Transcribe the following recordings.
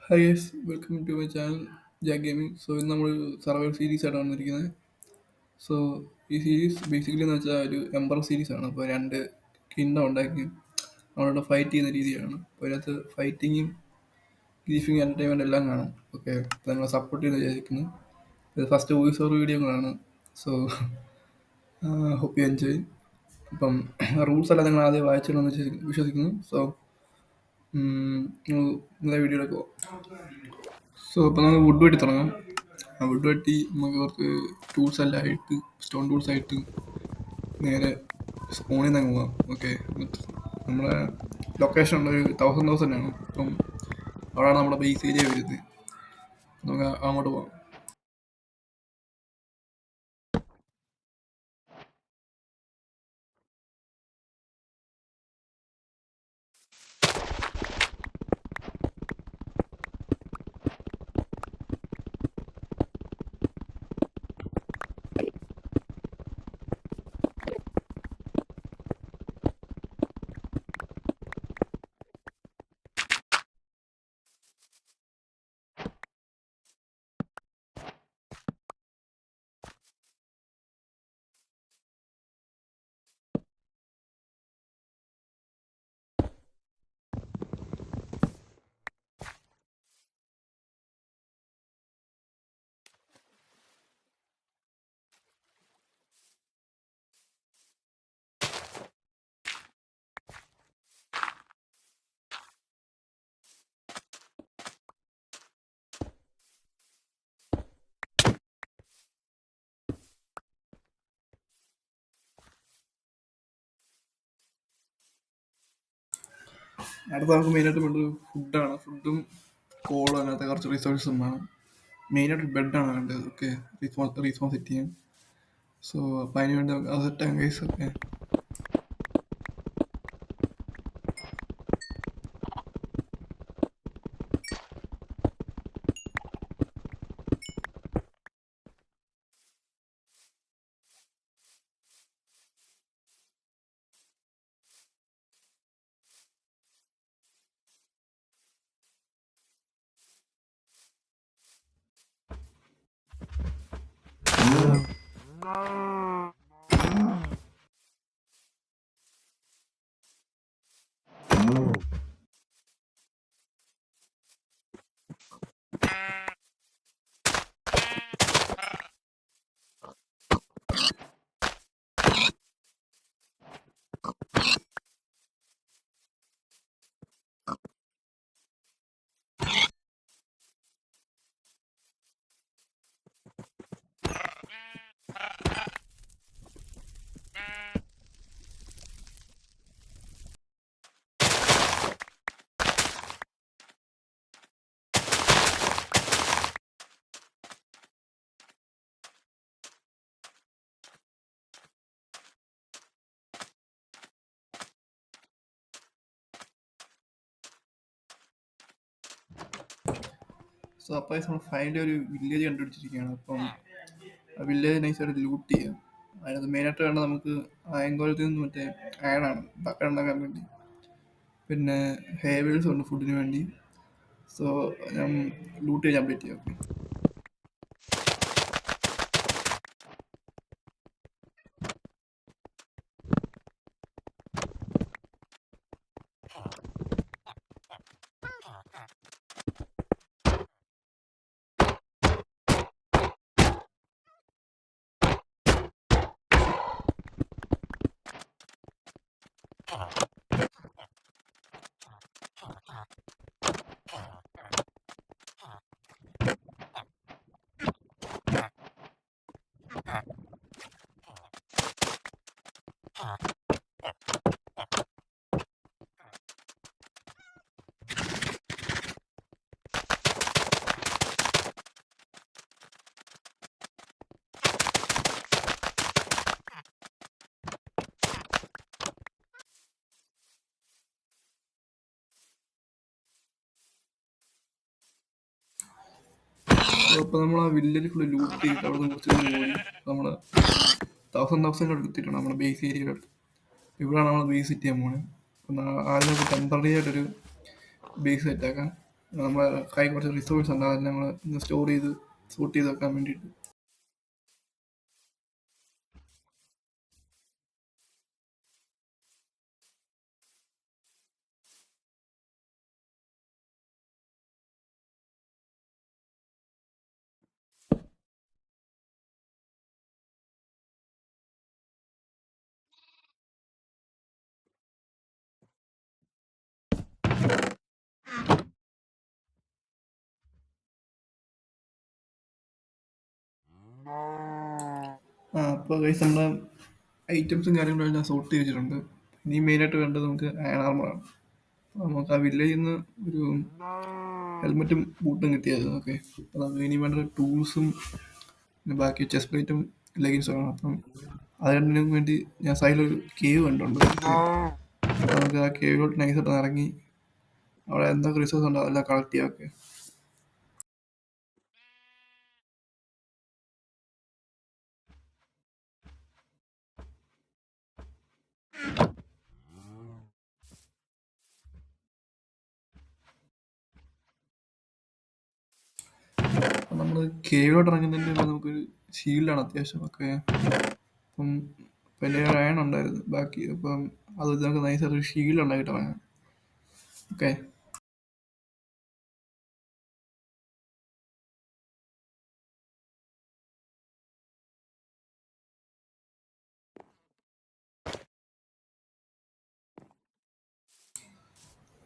Hi guys, welcome to my channel Jack Gaming. ഇന്ന് നമ്മൾ survival series ആയിട്ടാണ് വന്നിരിക്കുന്നത്. സോ ഈ സീരീസ് ബേസിക്കലി എന്ന് വെച്ചാൽ ഒരു എംബർ സീരീസ് ആണ്. അപ്പോൾ രണ്ട് കിങ്ഡം ഉണ്ടാക്കി നമ്മളോട് ഫൈറ്റ് ചെയ്യുന്ന രീതിയാണ്. അപ്പോൾ അതിനകത്ത് ഫൈറ്റിങ്ങും ഗ്രീഫിങ് എൻ്റർടൈൻമെൻറ്റ് എല്ലാം കാണും. ഓക്കെ, അപ്പോൾ നിങ്ങളെ സപ്പോർട്ട് ചെയ്യുന്ന വിചാരിക്കുന്നു. ഇത് ഫസ്റ്റ് വോയിസ് ഓവർ വീഡിയോകളാണ്. So hope you enjoy. ഇപ്പം റൂൾസ് എല്ലാം നിങ്ങൾ ആദ്യം വായിച്ചിട്ടുണ്ടെന്ന് വിശ്വസിക്കുന്നു. സോ നിങ്ങളെ വീഡിയോയിലേക്ക് പോകാം. സോ അപ്പോൾ നമുക്ക് വുഡ് വെട്ടി തുടങ്ങാം. ആ വുഡ് വെട്ടി നമുക്ക് കുറച്ച് ടൂൾസ് എല്ലാം ആയിട്ട് സ്റ്റോൺ ടൂൾസ് ആയിട്ട് നേരെ സ്പോണിൽ നിന്ന് അങ്ങ് പോകാം. ഓക്കെ, നമ്മുടെ ലൊക്കേഷൻ ഒരു 1000 ആണ്. അപ്പം അവിടെയാണ് നമ്മുടെ ബേസ് ഏരിയ വരുന്നത്. നമുക്ക് അങ്ങോട്ട് പോകാം. അടുത്ത നമുക്ക് മെയിനായിട്ട് വേണ്ടത് ഫുഡാണ്. ഫുഡും കോളും അങ്ങനത്തെ കുറച്ച് റിസോഴ്സും വേണം. മെയിനായിട്ട് ബെഡാണ് വേണ്ടത്. ഓക്കെ, റീസ്പോൺ സെറ്റ് ചെയ്യാൻ. സോ അപ്പോൾ അതിന് വേണ്ടി നമുക്ക് അത് സെറ്റാകാം ഗൈസ്. ഓക്കെ, സോ അപ്പോൾ നമ്മൾ ഫൈനലി ഒരു വില്ലേജ് കണ്ടുപിടിച്ചിരിക്കുകയാണ്. അപ്പം ആ വില്ലേജ് നൈസായിട്ട് ലൂട്ട് ചെയ്യാം. അതിനകത്ത് മെയിനായിട്ട് വേണ്ട നമുക്ക് അയങ്കോലത്തിൽ നിന്ന് മറ്റേ അയണാണ് ബക്കറ്റ് ഉണ്ടാക്കാൻ വേണ്ടി. പിന്നെ ഹേവേഴ്സും ഉണ്ട് ഫുഡിന് വേണ്ടി. സോ ഞാൻ ലൂട്ട് ചെയ്യാൻ കംപ്ലീറ്റ് ചെയ്യാം. ഓക്കെ, അപ്പോൾ നമ്മൾ ആ വില്ലേജ് ഫുള്ള് ലൂട്ട് ചെയ്തിട്ട് അവിടെ നിന്ന് കുറച്ച് പോയി നമ്മൾ 1000 എടുത്തിട്ടുണ്ട് നമ്മുടെ ബേസ് ഏരിയയിലോട്ട്. ഇവിടെയാണ് നമ്മൾ ബേസ് സെറ്റ് ചെയ്യാൻ പോകുന്നത്. അപ്പം ആദ്യം നമുക്ക് ടെമ്പററി ആയിട്ടൊരു ബേസ് സെറ്റാക്കാം. നമ്മളെ കൈ കുറച്ച് റിസോഴ്സ് ഉണ്ട്, അതെല്ലാം നമ്മൾ സ്റ്റോർ ചെയ്ത് സൂട്ട് ചെയ്ത് വെക്കാൻ വേണ്ടിയിട്ട്. അപ്പോൾ കൈസ് നമ്മുടെ ഐറ്റംസും കാര്യങ്ങളും എല്ലാം സോർട്ട് ചെയ്ത് വെച്ചിട്ടുണ്ട്. ഇനി മെയിനായിട്ട് വേണ്ടത് നമുക്ക് അയൺ ആർമറാണ്. നമുക്ക് ആ വില്ലേജിൽ നിന്ന് ഒരു ഹെൽമെറ്റും ബൂട്ടും കിട്ടിയത്. ഓക്കെ, അപ്പോൾ നമുക്ക് ഇനി വേണ്ട ടൂൾസും പിന്നെ ബാക്കി ചെസ്റ്റ് പ്ലേറ്റും ലെഗിൻസും ആണ്. അപ്പം അതിനു വേണ്ടി ഞാൻ സൈഡിലൊരു കേവ് കണ്ടുണ്ട്. അപ്പോൾ നമുക്ക് ആ കേവിലോട്ട് നൈസായിട്ട് ഇറങ്ങി അവിടെ എന്തൊക്കെ റിസോഴ്സ് ഉണ്ടോ അതെല്ലാം കളക്ട് ചെയ്യാം. ഓക്കെ, അപ്പം നമ്മൾ കേവിലോട്ട് ഇറങ്ങുന്നതിൻ്റെ മുമ്പ് നമുക്കൊരു ഷീൽഡാണ് അത്യാവശ്യം. ഓക്കെ, അപ്പം പിന്നെ ഒരു അയൺ ഉണ്ടായിരുന്നു ബാക്കി. അപ്പം അത് വെച്ച് നമുക്ക് നൈസായിട്ട് ഒരു ഷീൽഡ് ഉണ്ടാക്കിയിട്ട് ഇറങ്ങാം. ഓക്കെ,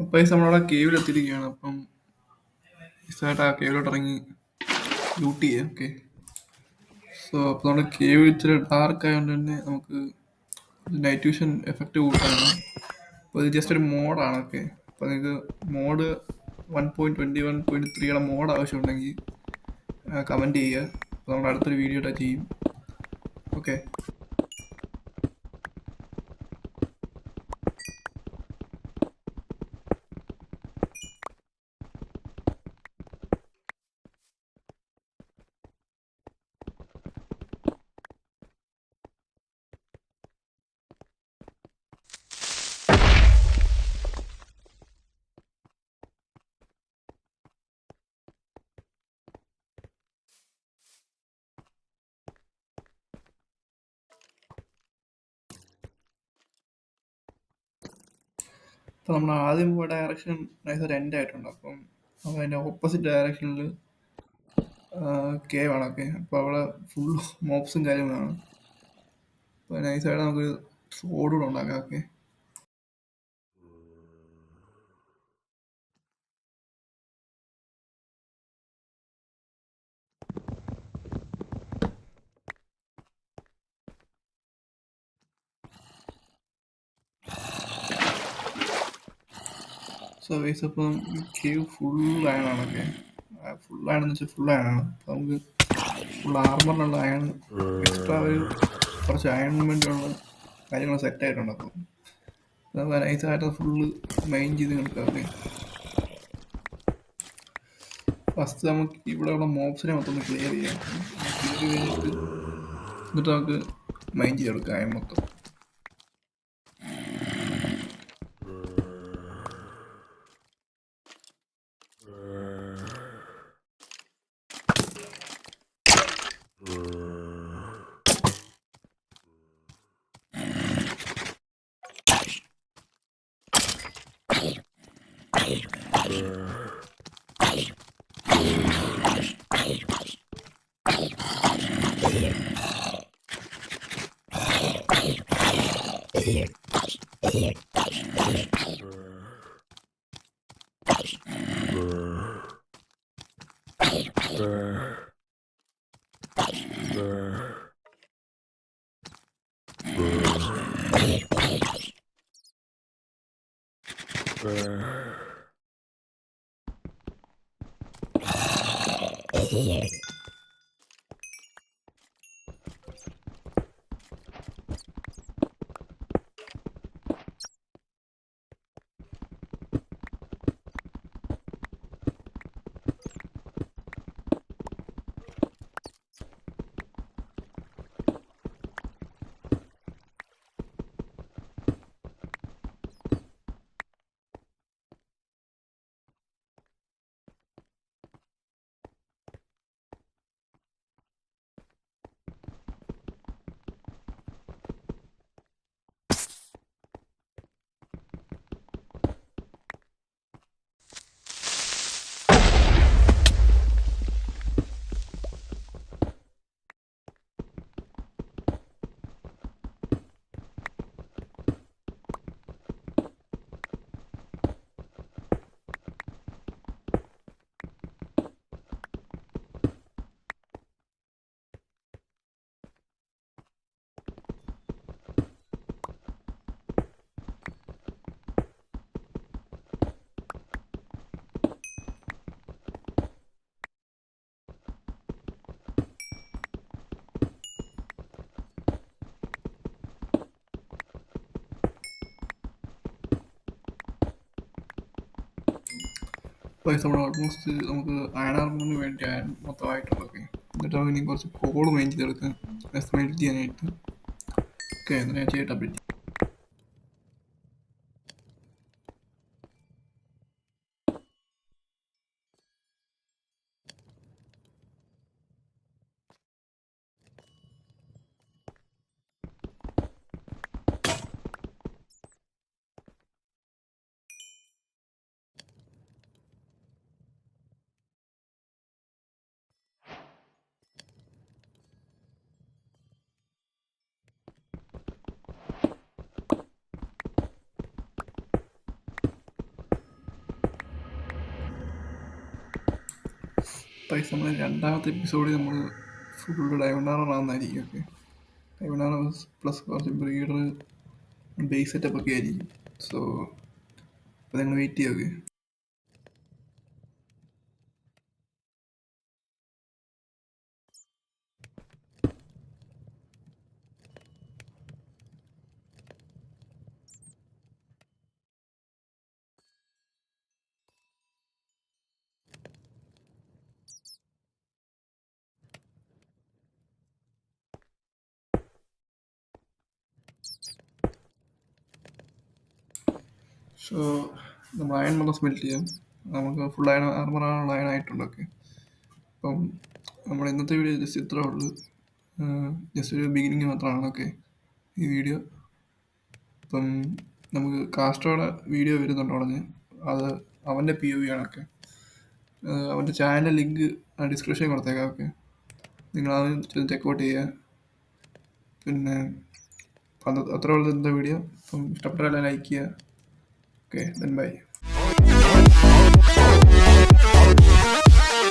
അപ്പോൾ നമ്മളവിടെ കേവിൽ എത്തിയിരിക്കുകയാണ്. അപ്പം നൈസായിട്ട് ആ കേവിലോട്ട് ഇറങ്ങി ലൂട്ട് ചെയ്യാം. ഓക്കെ, സോ അപ്പോൾ നമ്മുടെ കേവ് ഇച്ചിരി ഡാർക്ക് ആയതുകൊണ്ട് തന്നെ നമുക്ക് നൈറ്റ് വിഷൻ എഫക്റ്റ് കൂട്ടാണ്. അപ്പോൾ ഇത് ജസ്റ്റ് ഒരു മോഡാണ്. ഓക്കെ, അപ്പോൾ നിങ്ങൾക്ക് മോഡ് 1.21.3യുടെ മോഡ് ആവശ്യമുണ്ടെങ്കിൽ കമൻറ്റ് ചെയ്യുക. അപ്പോൾ നമ്മൾ അടുത്തൊരു വീഡിയോ ഇട്ടാ ചെയ്യും. ഓക്കെ, അപ്പോൾ നമ്മൾ ആദ്യം പോയ ഡയറക്ഷൻ നൈസായിട്ട് എൻഡ് ആയിട്ടുണ്ട്. അപ്പം അതിൻ്റെ ഓപ്പോസിറ്റ് ഡയറക്ഷനിൽ കേവ് ആണ്. ഓക്കെ, അപ്പോൾ അവിടെ ഫുൾ മോബ്സും കാര്യങ്ങളാണ്. അപ്പോൾ നൈസായിട്ട് നമുക്ക് സോഡ് കൂടെ ഉണ്ടാക്കാം. ഓക്കെ, സോ വൈസ് അപ്പം കേവ് ഫുൾ അയണാണ്. ഓക്കെ, ഫുൾ അയണെന്ന് വെച്ചാൽ ഫുൾ അയണാണ്. അപ്പോൾ നമുക്ക് ഫുൾ ആർമറിനുള്ള അയൺ എക്സ്ട്രാ ഒരു കുറച്ച് അയണിന് വേണ്ടിയുള്ള കാര്യങ്ങൾ സെറ്റ് ആയിട്ടുണ്ട്. അപ്പം നമുക്ക് നൈസായിട്ട് ഫുള്ള് മൈൻ ചെയ്ത് എടുക്കാം. ഓക്കെ, ഫസ്റ്റ് നമുക്ക് ഇവിടെ ഉള്ള മോബ്സിനെ മൊത്തം ക്ലിയർ ചെയ്യാം. ക്ലിയർ ചെയ്തിട്ട് എന്നിട്ട് നമുക്ക് മൈൻ ചെയ്തെടുക്കാം അയൺ മൊത്തം. പൈസ നമ്മൾ ഓൾമോസ്റ്റ് നമുക്ക് അയൺ ആർമറിന് വേണ്ടി അയൺ മൊത്തമായിട്ടുണ്ട്. ഓക്കെ, എന്നിട്ട് നമുക്ക് ഇനി കുറച്ച് കോഡ് മെയിൻ ചെയ്തെടുക്കാം എസ്റ്റിമേറ്റ് ചെയ്യാനായിട്ട്. ഓക്കെ, എന്നിട്ട് ഞാൻ ചെയ്യട്ടെ പറ്റി. പൈസ നമ്മൾ രണ്ടാമത്തെ എപ്പിസോഡിൽ നമ്മൾ ഫുള്ള് ഡയമണ്ട് ആർമർ ആവുന്നതായിരിക്കും. ഓക്കെ, ഡയമണ്ട് ആർമർ പ്ലസ് കുറച്ച് ബ്രീഡർ ബേസ് സെറ്റപ്പ് ഒക്കെ ആയിരിക്കും. സോ അപ്പോൾ നിങ്ങൾ വെയിറ്റ് ചെയ്യുക. സോ നമ്മൾ അയൺ മൊത്തം സ്മെൽറ്റ് ചെയ്യാം. നമുക്ക് ഫുൾ അയൺ ആർമറാണുള്ള അയൺ ആയിട്ടുണ്ട്. ഓക്കെ, അപ്പം നമ്മൾ ഇന്നത്തെ വീഡിയോ ജസ്റ്റ് ഇത്രേ ഉള്ളൂ. ജസ്റ്റ് ഒരു ബിഗിനിങ് മാത്രമാണ്. ഓക്കെ, ഈ വീഡിയോ ഇപ്പം നമുക്ക് കാസ്ട്രോയുടെ വീഡിയോ വരുന്നുണ്ട് ഉടനെ. അത് അവൻ്റെ POV ആണൊക്കെ. അവൻ്റെ ചാനൽ ലിങ്ക് ഡിസ്ക്രിപ്ഷനിൽ കൊടുത്തേക്കാം. ഓക്കെ, നിങ്ങളത് ചെക്കൗട്ട് ചെയ്യുക. പിന്നെ അത്രേ ഉള്ളൂ ഇന്നത്തെ വീഡിയോ. അപ്പം ഇഷ്ടപ്പെട്ടാൽ ലൈക്ക് ചെയ്യുക. Okay, then bye.